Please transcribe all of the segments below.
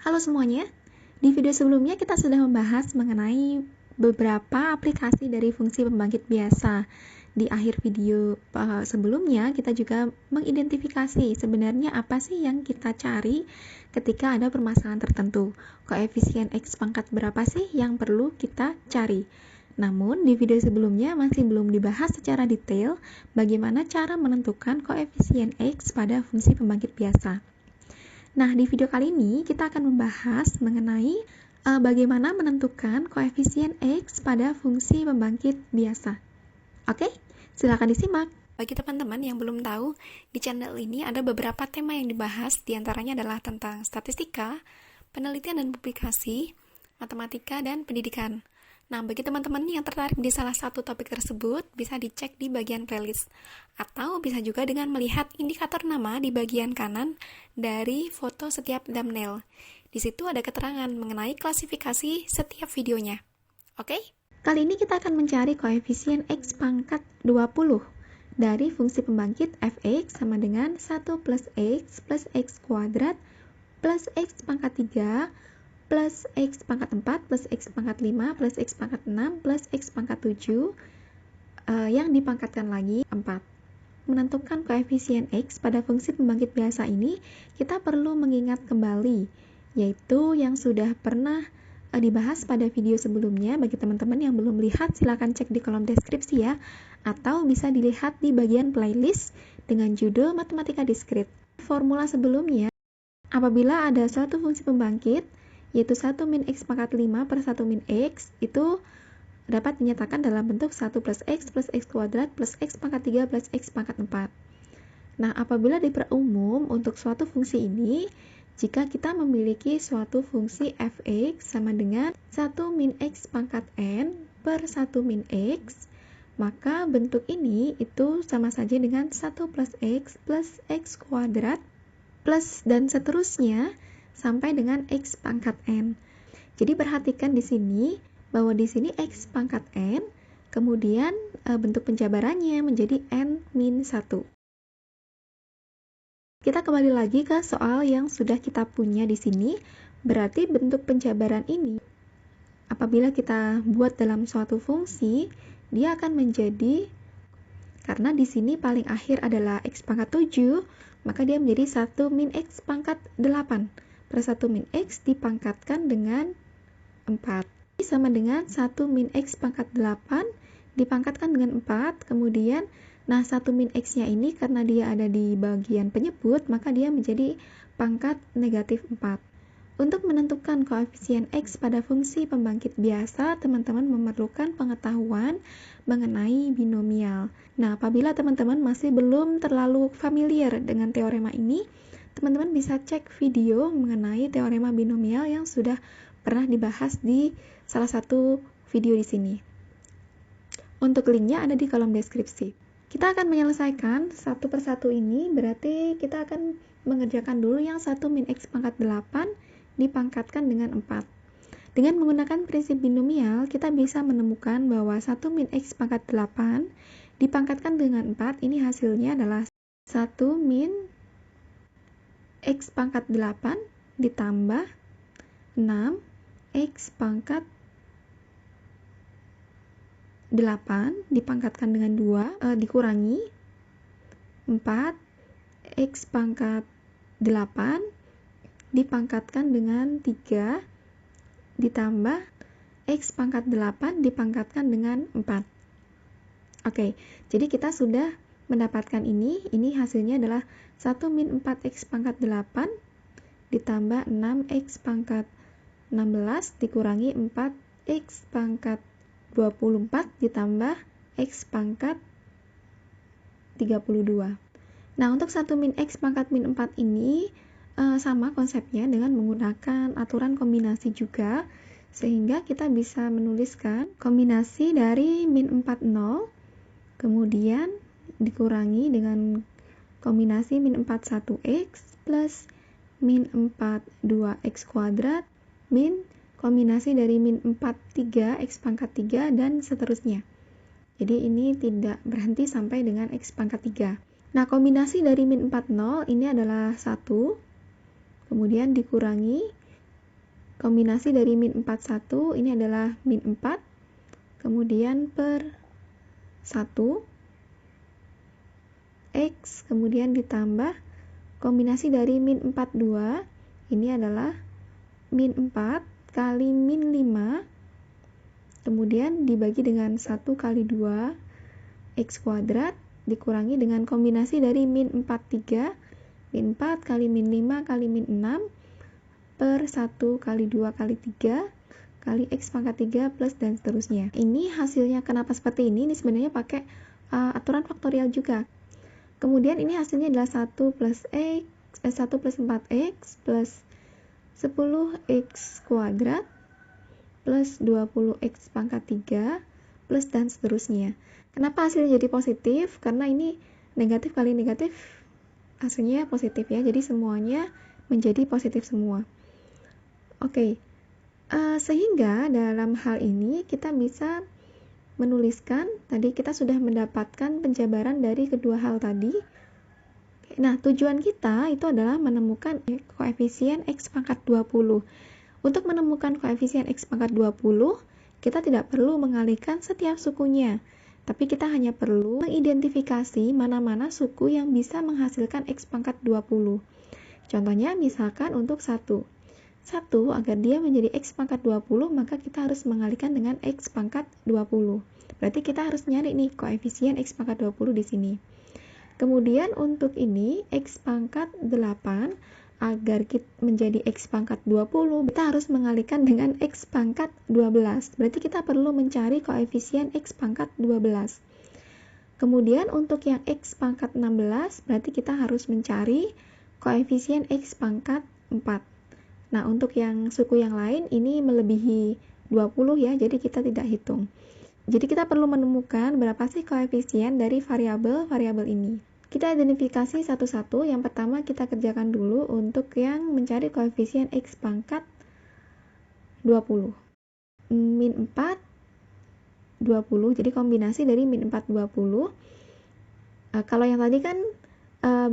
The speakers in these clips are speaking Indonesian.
Halo semuanya, di video sebelumnya kita sudah membahas mengenai beberapa aplikasi dari fungsi pembangkit biasa. Di akhir video sebelumnya kita juga mengidentifikasi sebenarnya apa sih yang kita cari ketika ada permasalahan tertentu. Koefisien X pangkat berapa sih yang perlu kita cari. Namun di video sebelumnya masih belum dibahas secara detail bagaimana cara menentukan koefisien X pada fungsi pembangkit biasa. Nah, di video kali ini kita akan membahas mengenai bagaimana menentukan koefisien X pada fungsi pembangkit biasa. Oke, silakan disimak. Bagi teman-teman yang belum tahu, di channel ini ada beberapa tema yang dibahas, diantaranya adalah tentang statistika, penelitian dan publikasi, matematika, dan pendidikan. Nah, bagi teman-teman yang tertarik di salah satu topik tersebut, bisa dicek di bagian playlist. Atau bisa juga dengan melihat indikator nama di bagian kanan dari foto setiap thumbnail. Di situ ada keterangan mengenai klasifikasi setiap videonya. Oke? Kali ini kita akan mencari koefisien X pangkat 20 dari fungsi pembangkit fx sama dengan 1 plus X kuadrat plus X pangkat 3 plus X pangkat 4 plus X pangkat 5 plus X pangkat 6 plus X pangkat 7 yang dipangkatkan lagi 4. Menentukan koefisien X pada fungsi pembangkit biasa ini, kita perlu mengingat kembali, yaitu yang sudah pernah dibahas pada video sebelumnya. Bagi teman-teman yang belum lihat, silakan cek di kolom deskripsi ya, atau bisa dilihat di bagian playlist dengan judul Matematika Diskrit. Formula sebelumnya, apabila ada suatu fungsi pembangkit, yaitu 1 min X pangkat 5 per 1 min X, itu dapat dinyatakan dalam bentuk 1 plus X kuadrat plus X pangkat 3 plus X pangkat 4. Nah, apabila diperumum untuk suatu fungsi ini, jika kita memiliki suatu fungsi fx sama dengan 1 min X pangkat n per 1 min X, maka bentuk ini itu sama saja dengan 1 plus X kuadrat plus dan seterusnya sampai dengan X pangkat n. Jadi perhatikan di sini bahwa di sini X pangkat n, kemudian bentuk penjabarannya menjadi n-1. Kita kembali lagi ke soal yang sudah kita punya di sini. Berarti bentuk penjabaran ini, apabila kita buat dalam suatu fungsi, dia akan menjadi, karena di sini paling akhir adalah X pangkat 7, maka dia menjadi 1 min X pangkat 8. Per 1 min X dipangkatkan dengan 4. Sama dengan 1 min X pangkat 8 dipangkatkan dengan 4. Kemudian, nah 1 min X-nya ini karena dia ada di bagian penyebut, maka dia menjadi pangkat negatif 4. Untuk menentukan koefisien X pada fungsi pembangkit biasa, teman-teman memerlukan pengetahuan mengenai binomial. Nah, apabila teman-teman masih belum terlalu familiar dengan teorema ini, teman-teman bisa cek video mengenai teorema binomial yang sudah pernah dibahas di salah satu video di sini. Untuk linknya ada di kolom deskripsi. Kita akan menyelesaikan satu persatu ini, berarti kita akan mengerjakan dulu yang 1 min X pangkat 8 dipangkatkan dengan 4. Dengan menggunakan prinsip binomial, kita bisa menemukan bahwa 1 min X pangkat 8 dipangkatkan dengan 4, ini hasilnya adalah 1 min X pangkat 8 ditambah 6 X pangkat 8 dipangkatkan dengan 2 dikurangi 4 X pangkat 8 dipangkatkan dengan 3 ditambah X pangkat 8 dipangkatkan dengan 4. Oke, jadi kita sudah mendapatkan ini hasilnya adalah 1 min 4X pangkat 8 ditambah 6X pangkat 16 dikurangi 4X pangkat 24 ditambah X pangkat 32. Nah, untuk 1 min X pangkat min 4 ini sama konsepnya dengan menggunakan aturan kombinasi juga, sehingga kita bisa menuliskan kombinasi dari min 4 0, kemudian dikurangi dengan kombinasi min 4 1X plus min 4 2X kuadrat min kombinasi dari min 4 3X pangkat 3 dan seterusnya. Jadi ini tidak berhenti sampai dengan X pangkat 3. Nah, kombinasi dari min 4 0 ini adalah 1, kemudian dikurangi Kombinasi dari min 41 ini adalah min 4, kemudian per 1, X, kemudian ditambah kombinasi dari min 42, ini adalah min 4 kali min 5, kemudian dibagi dengan 1 kali 2, X kuadrat, dikurangi dengan kombinasi dari min 43, min 4 kali min 5 kali min 6, per 1 kali 2 kali 3 kali X pangkat 3 plus dan seterusnya. Ini hasilnya kenapa seperti ini? Ini sebenarnya pakai aturan faktorial juga. Kemudian ini hasilnya adalah 1 plus 4X plus 10X kuadrat plus 20X pangkat 3 plus dan seterusnya. Kenapa hasilnya jadi positif? Karena ini negatif kali negatif hasilnya positif ya, jadi semuanya menjadi positif semua. Oke, sehingga dalam hal ini kita bisa menuliskan, tadi kita sudah mendapatkan penjabaran dari kedua hal tadi. Nah, tujuan kita itu adalah menemukan koefisien X pangkat 20. Untuk menemukan koefisien X pangkat 20, kita tidak perlu mengalihkan setiap sukunya, tapi kita hanya perlu mengidentifikasi mana-mana suku yang bisa menghasilkan X pangkat 20. Contohnya, misalkan untuk 1, agar dia menjadi X pangkat 20, maka kita harus mengalihkan dengan X pangkat 20. Berarti kita harus nyari nih koefisien X pangkat 20 di sini. Kemudian untuk ini, X pangkat 8, agar kita menjadi X pangkat 20, kita harus mengalihkan dengan X pangkat 12. Berarti kita perlu mencari koefisien X pangkat 12. Kemudian untuk yang X pangkat 16, berarti kita harus mencari koefisien X pangkat 4. Nah, untuk yang suku yang lain ini melebihi 20 ya, jadi kita tidak hitung. Jadi kita perlu menemukan berapa sih koefisien dari variabel-variabel ini. Kita identifikasi satu-satu. Yang pertama kita kerjakan dulu untuk yang mencari koefisien X pangkat 20. Min 4, 20, jadi kombinasi dari min 4, 20. Kalau yang tadi kan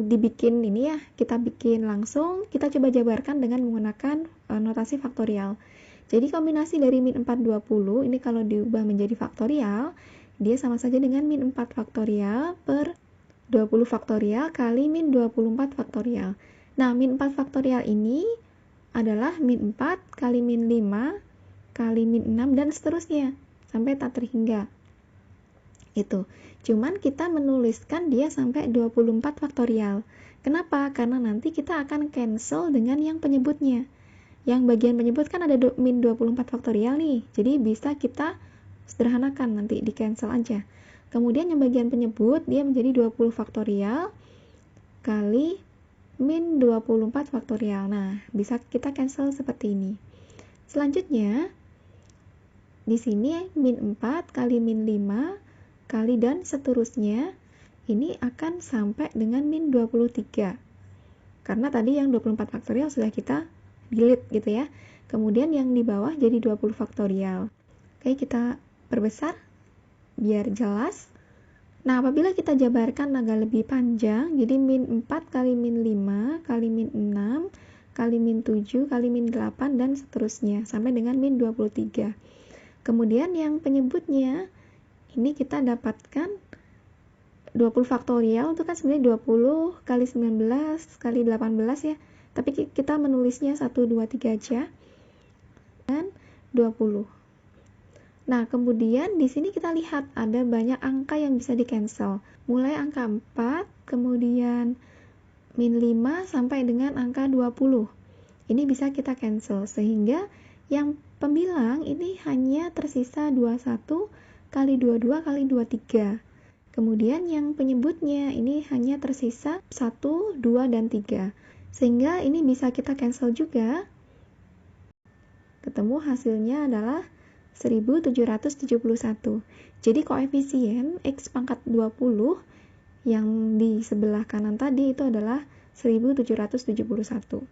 dibikin ini ya, kita bikin langsung, kita coba jabarkan dengan menggunakan notasi faktorial. Jadi kombinasi dari min 4, 20, ini kalau diubah menjadi faktorial, dia sama saja dengan min 4 faktorial per 20 faktorial kali min 24 faktorial. Nah, min 4 faktorial ini adalah min 4 kali min 5 kali min 6 dan seterusnya, sampai tak terhingga. Itu. Cuman kita menuliskan dia sampai 24 faktorial. Kenapa? Karena nanti kita akan cancel dengan yang penyebutnya. Yang bagian penyebut kan ada min 24 faktorial nih. Jadi bisa kita sederhanakan nanti, di cancel aja. Kemudian yang bagian penyebut dia menjadi 20 faktorial kali min 24 faktorial. Nah, bisa kita cancel seperti ini. Selanjutnya, di sini min 4 kali min 5 kali dan seterusnya, ini akan sampai dengan min 23. Karena tadi yang 24 faktorial sudah kita delete gitu ya. Kemudian yang di bawah jadi 20 faktorial. Oke, kita perbesar biar jelas. Nah, apabila kita jabarkan agak lebih panjang, jadi min 4 kali min 5 kali min 6 kali min 7 kali min 8 dan seterusnya sampai dengan min 23. Kemudian yang penyebutnya ini kita dapatkan 20 faktorial itu kan sebenarnya 20 kali 19 kali 18 ya. Tapi kita menulisnya 1, 2, 3 aja. Dan 20. Nah, kemudian di sini kita lihat ada banyak angka yang bisa di-cancel. Mulai angka 4, kemudian min 5 sampai dengan angka 20. Ini bisa kita cancel sehingga yang pembilang ini hanya tersisa 21 kali 22 kali 23. Kemudian yang penyebutnya ini hanya tersisa 1, 2, dan 3. Sehingga ini bisa kita cancel juga. Ketemu hasilnya adalah 1771. Jadi koefisien X pangkat 20 yang di sebelah kanan tadi itu adalah 1771.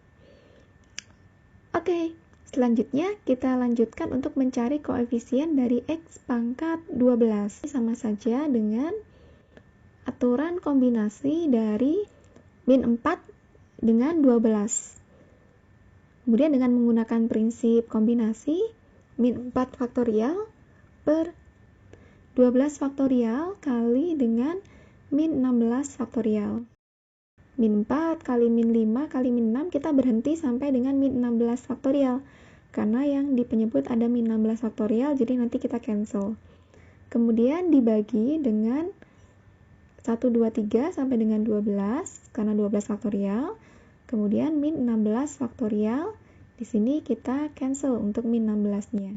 Oke. Selanjutnya, kita lanjutkan untuk mencari koefisien dari X pangkat 12. Sama saja dengan aturan kombinasi dari min 4 dengan 12. Kemudian dengan menggunakan prinsip kombinasi, min 4 faktorial per 12 faktorial kali dengan min 16 faktorial. Min 4 kali min 5 kali min 6, kita berhenti sampai dengan min 16 faktorial. Karena yang di penyebut ada min 16 faktorial, jadi nanti kita cancel. Kemudian dibagi dengan 1, 2, 3 sampai dengan 12, karena 12 faktorial. Kemudian min 16 faktorial, di sini kita cancel untuk min 16-nya.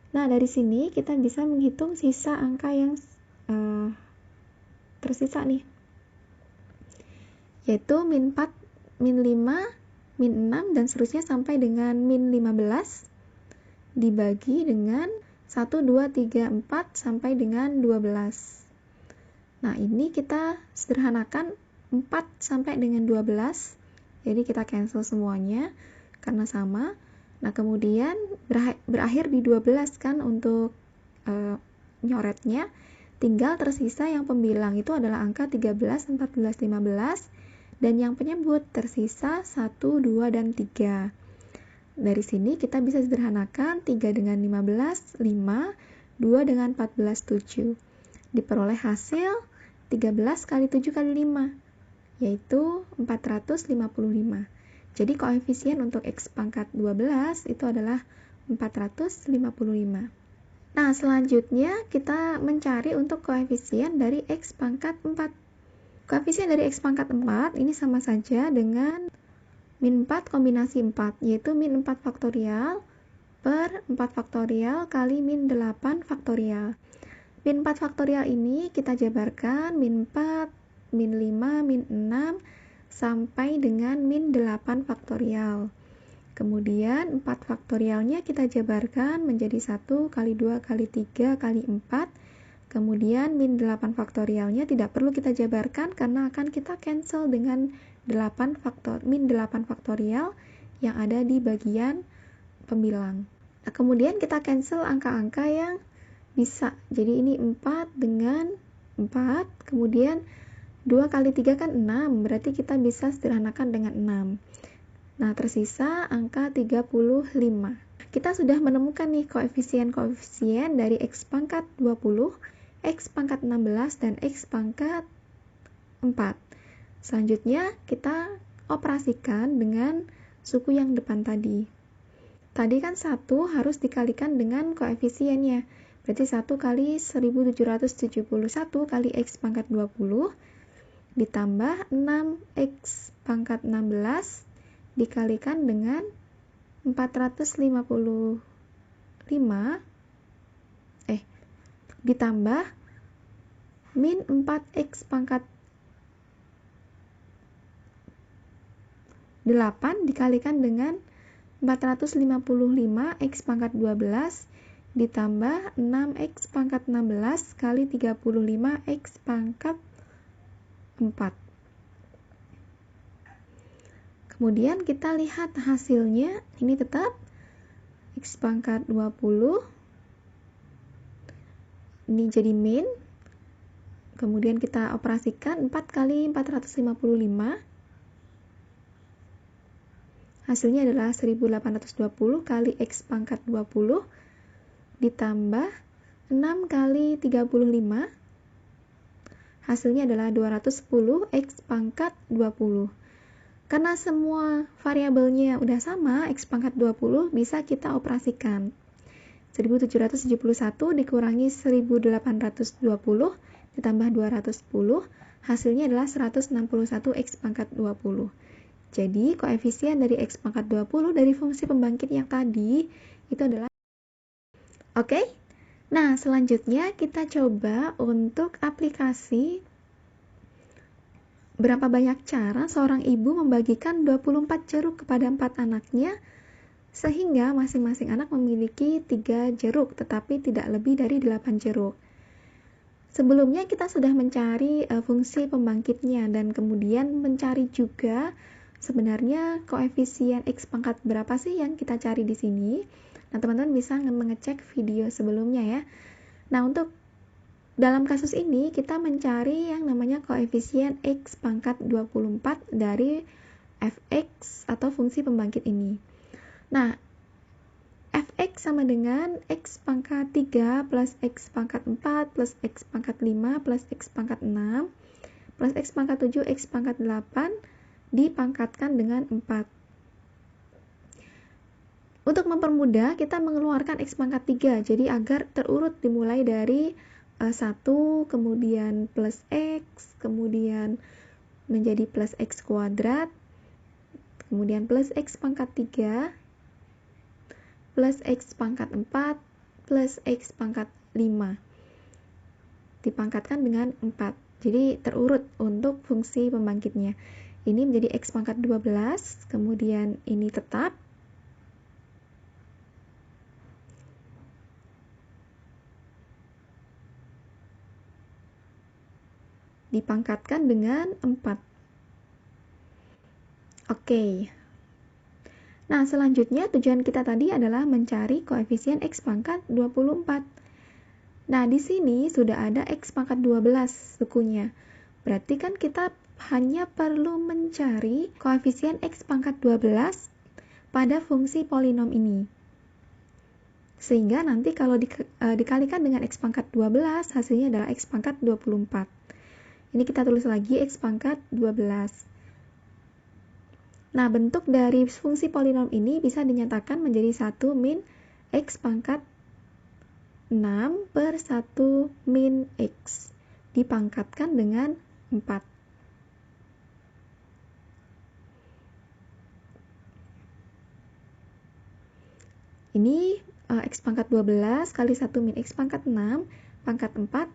Nah, dari sini kita bisa menghitung sisa angka yang tersisa nih, yaitu min 4, min 5, min 6, dan seterusnya sampai dengan min 15 dibagi dengan 1, 2, 3, 4 sampai dengan 12. Nah, ini kita sederhanakan 4 sampai dengan 12, jadi kita cancel semuanya karena sama. Nah, kemudian berakhir di 12 kan untuk nyoretnya. Tinggal tersisa yang pembilang, itu adalah angka 13, 14, 15, dan yang penyebut tersisa 1, 2, dan 3. Dari sini kita bisa sederhanakan 3 dengan 15, 5, 2 dengan 14, 7. Diperoleh hasil 13 kali 7 kali 5, yaitu 455. Jadi koefisien untuk X pangkat 12 itu adalah 455. Nah, selanjutnya kita mencari untuk koefisien dari X pangkat 4. Koefisien dari X pangkat 4 ini sama saja dengan min 4 kombinasi 4, yaitu min 4 faktorial per 4 faktorial kali min 8 faktorial. Min 4 faktorial ini kita jabarkan min 4, min 5, min 6, sampai dengan min 8 faktorial. Kemudian 4 faktorialnya kita jabarkan menjadi 1 kali 2 kali 3 kali 4. Kemudian min 8 faktorialnya tidak perlu kita jabarkan karena akan kita cancel dengan min 8 faktorial yang ada di bagian pembilang. Nah, kemudian kita cancel angka-angka yang bisa. Jadi ini 4 dengan 4, kemudian 2 kali 3 kan 6, berarti kita bisa sederhanakan dengan 6. Nah, tersisa angka 35. Kita sudah menemukan nih koefisien-koefisien dari X pangkat 20, X pangkat 16, dan X pangkat 4. Selanjutnya kita operasikan dengan suku yang depan tadi. Tadi kan 1 harus dikalikan dengan koefisiennya. Berarti 1 kali 1771 kali X pangkat 20 ditambah 6X pangkat 16 dikalikan dengan 455 ditambah min 4X pangkat 8 dikalikan dengan 455 X pangkat 12 ditambah 6X pangkat 16 kali 35 X pangkat 4. Kemudian kita lihat hasilnya, ini tetap X pangkat 20, ini jadi min, kemudian kita operasikan 4 kali 455, hasilnya adalah 1820 kali X pangkat 20, ditambah 6 kali 35, hasilnya adalah 210 X pangkat 20. Karena semua variabelnya udah sama, X pangkat 20 bisa kita operasikan. 1771 dikurangi 1820 ditambah 210, hasilnya adalah 161 X pangkat 20. Jadi, koefisien dari X pangkat 20 dari fungsi pembangkit yang tadi itu adalah Oke? Nah, selanjutnya kita coba untuk aplikasi berapa banyak cara seorang ibu membagikan 24 jeruk kepada 4 anaknya sehingga masing-masing anak memiliki 3 jeruk tetapi tidak lebih dari 8 jeruk. Sebelumnya kita sudah mencari fungsi pembangkitnya dan kemudian mencari juga sebenarnya koefisien X pangkat berapa sih yang kita cari di sini. Nah, teman-teman bisa mengecek video sebelumnya ya. Nah, untuk dalam kasus ini kita mencari yang namanya koefisien X pangkat 24 dari fx atau fungsi pembangkit ini. Nah, fx sama dengan x pangkat 3 plus x pangkat 4 plus x pangkat 5 plus x pangkat 6 plus x pangkat 7 x pangkat 8 dipangkatkan dengan 4. Untuk mempermudah, kita mengeluarkan x pangkat 3, jadi agar terurut dimulai dari 1, kemudian plus x, kemudian menjadi plus x kuadrat, kemudian plus x pangkat 3, plus x pangkat 4, plus x pangkat 5. Dipangkatkan dengan 4. Jadi terurut untuk fungsi pembangkitnya. Ini menjadi x pangkat 12, kemudian ini tetap. Dipangkatkan dengan 4. Oke. Nah, selanjutnya tujuan kita tadi adalah mencari koefisien x pangkat 24. Nah, di sini sudah ada x pangkat 12 sukunya. Berarti kan kita hanya perlu mencari koefisien x pangkat 12 pada fungsi polinom ini. Sehingga nanti kalau dikalikan dengan x pangkat 12, hasilnya adalah x pangkat 24. Ini kita tulis lagi x pangkat 12. Nah, bentuk dari fungsi polinom ini bisa dinyatakan menjadi 1 min x pangkat 6 per 1 min x dipangkatkan dengan 4. Ini x pangkat 12 kali 1 min x pangkat 6 pangkat 4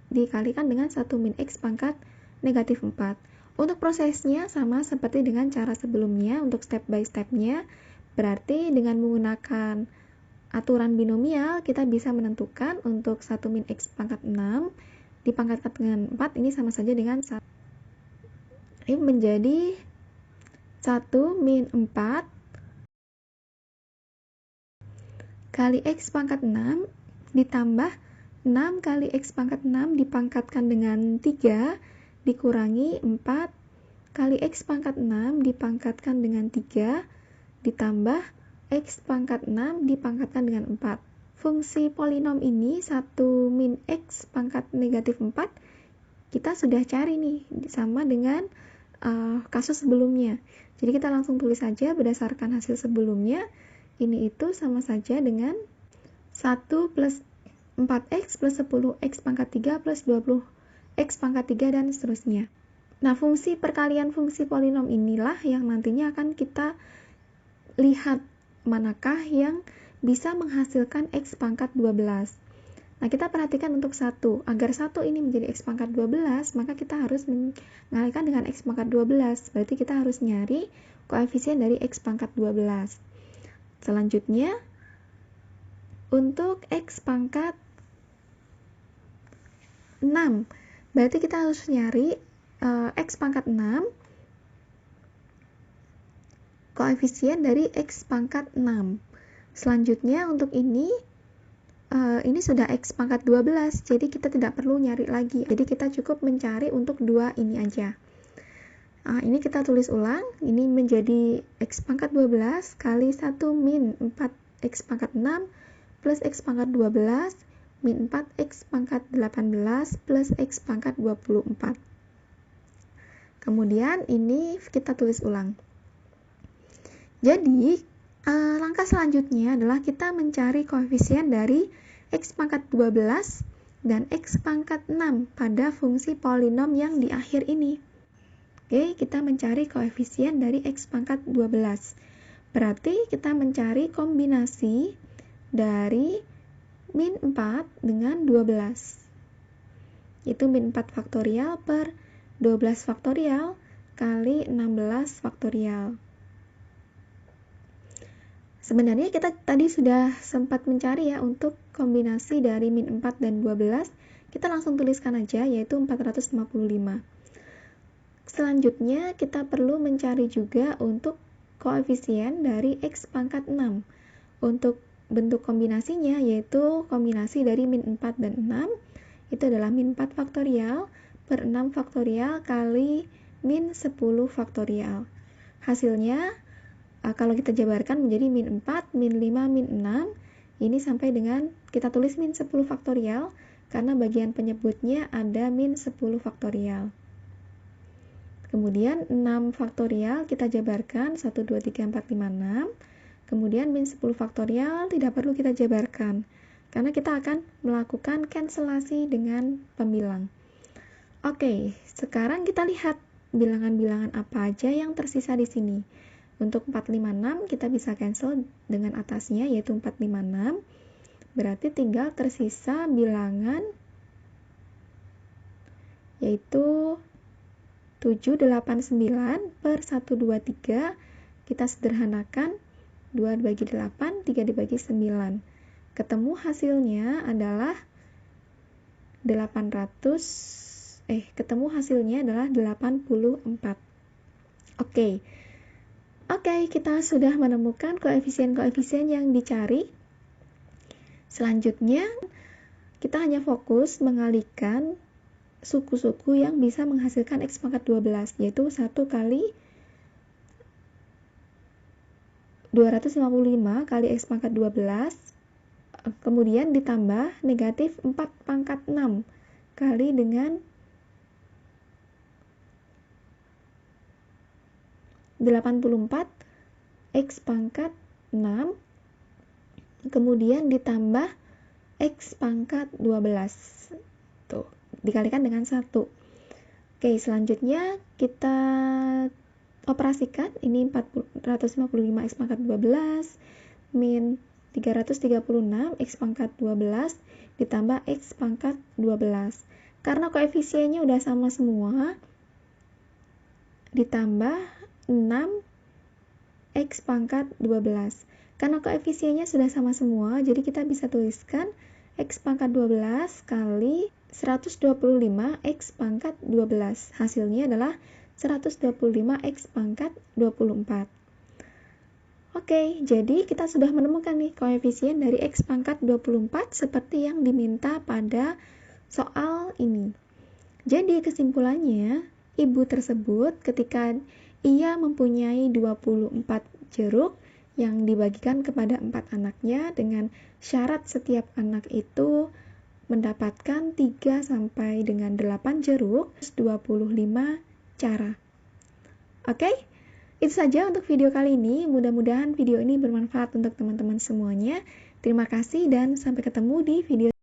dikalikan dengan 1 min x pangkat negatif 4. Untuk prosesnya sama seperti dengan cara sebelumnya untuk step by stepnya. Berarti dengan menggunakan aturan binomial kita bisa menentukan untuk 1 min x pangkat 6 dipangkatkan dengan 4 ini sama saja dengan 1. Ini menjadi 1 min 4 kali x pangkat 6 ditambah 6 kali x pangkat 6 dipangkatkan dengan 3 dikurangi 4 kali x pangkat 6 dipangkatkan dengan 3 ditambah x pangkat 6 dipangkatkan dengan 4. Fungsi polinom ini 1 min x pangkat negatif 4 kita sudah cari nih sama dengan kasus sebelumnya. Jadi kita langsung tulis saja berdasarkan hasil sebelumnya. Ini itu sama saja dengan 1 plus 4x plus 10x pangkat 3 plus 20x pangkat 3 dan seterusnya. Nah, fungsi perkalian fungsi polinom inilah yang nantinya akan kita lihat manakah yang bisa menghasilkan x pangkat 12. Nah, kita perhatikan untuk 1. Agar 1 ini menjadi x pangkat 12, maka kita harus mengalihkan dengan x pangkat 12. Berarti kita harus nyari koefisien dari x pangkat 12. Selanjutnya, untuk x pangkat 6, berarti kita harus nyari x pangkat 6 koefisien dari x pangkat 6. Selanjutnya untuk ini sudah x pangkat 12, jadi kita tidak perlu nyari lagi. Jadi kita cukup mencari untuk 2 ini aja. Ini kita tulis ulang, ini menjadi x pangkat 12 kali 1 min 4x pangkat 6 plus x pangkat 12 min 4x pangkat 18 plus x pangkat 24. Kemudian ini kita tulis ulang. Jadi, langkah selanjutnya adalah kita mencari koefisien dari x pangkat 12 dan x pangkat 6 pada fungsi polinom yang di akhir ini. Oke, kita mencari koefisien dari x pangkat 12. Berarti kita mencari kombinasi dari min 4 dengan 12. Itu min 4 faktorial per 12 faktorial kali 16 faktorial. Sebenarnya kita tadi sudah sempat mencari ya untuk kombinasi dari min 4 dan 12. Kita langsung tuliskan aja yaitu 455. Selanjutnya kita perlu mencari juga untuk koefisien dari x pangkat 6. Untuk bentuk kombinasinya yaitu kombinasi dari min 4 dan 6 itu adalah min 4 faktorial per 6 faktorial kali min 10 faktorial. Hasilnya kalau kita jabarkan menjadi min 4, min 5, min 6. Ini sampai dengan kita tulis min 10 faktorial karena bagian penyebutnya ada min 10 faktorial. Kemudian 6 faktorial kita jabarkan 1, 2, 3, 4, 5, 6. Kemudian min 10 faktorial tidak perlu kita jabarkan karena kita akan melakukan cancelasi dengan pembilang. Oke, sekarang kita lihat bilangan-bilangan apa aja yang tersisa di sini. Untuk 456 kita bisa cancel dengan atasnya yaitu 456. Berarti tinggal tersisa bilangan yaitu 789 per 123. Kita sederhanakan 2 dibagi 8, 3 dibagi 9. Ketemu hasilnya adalah 84. Oke, kita sudah menemukan koefisien-koefisien yang dicari. Selanjutnya, kita hanya fokus mengalihkan suku-suku yang bisa menghasilkan X pangkat 12, yaitu 1 kali 255 kali X pangkat 12, kemudian ditambah negatif 4 pangkat 6 kali dengan 84 X pangkat 6, kemudian ditambah X pangkat 12. Tuh, dikalikan dengan 1. Oke, selanjutnya kita operasikan. Ini 455 X pangkat 12 min 336 X pangkat 12 ditambah X pangkat 12. Karena koefisiennya udah sama semua, ditambah 6 X pangkat 12. Karena koefisiennya sudah sama semua, jadi kita bisa tuliskan X pangkat 12 kali 125 X pangkat 12. Hasilnya adalah 125 X pangkat 24. Oke, jadi kita sudah menemukan nih koefisien dari X pangkat 24 seperti yang diminta pada soal ini. Jadi kesimpulannya, ibu tersebut ketika ia mempunyai 24 jeruk yang dibagikan kepada 4 anaknya dengan syarat setiap anak itu mendapatkan 3 sampai dengan 8 jeruk, 25 cara. Oke, itu saja untuk video kali ini. Mudah-mudahan video ini bermanfaat untuk teman-teman semuanya. Terima kasih dan sampai ketemu di video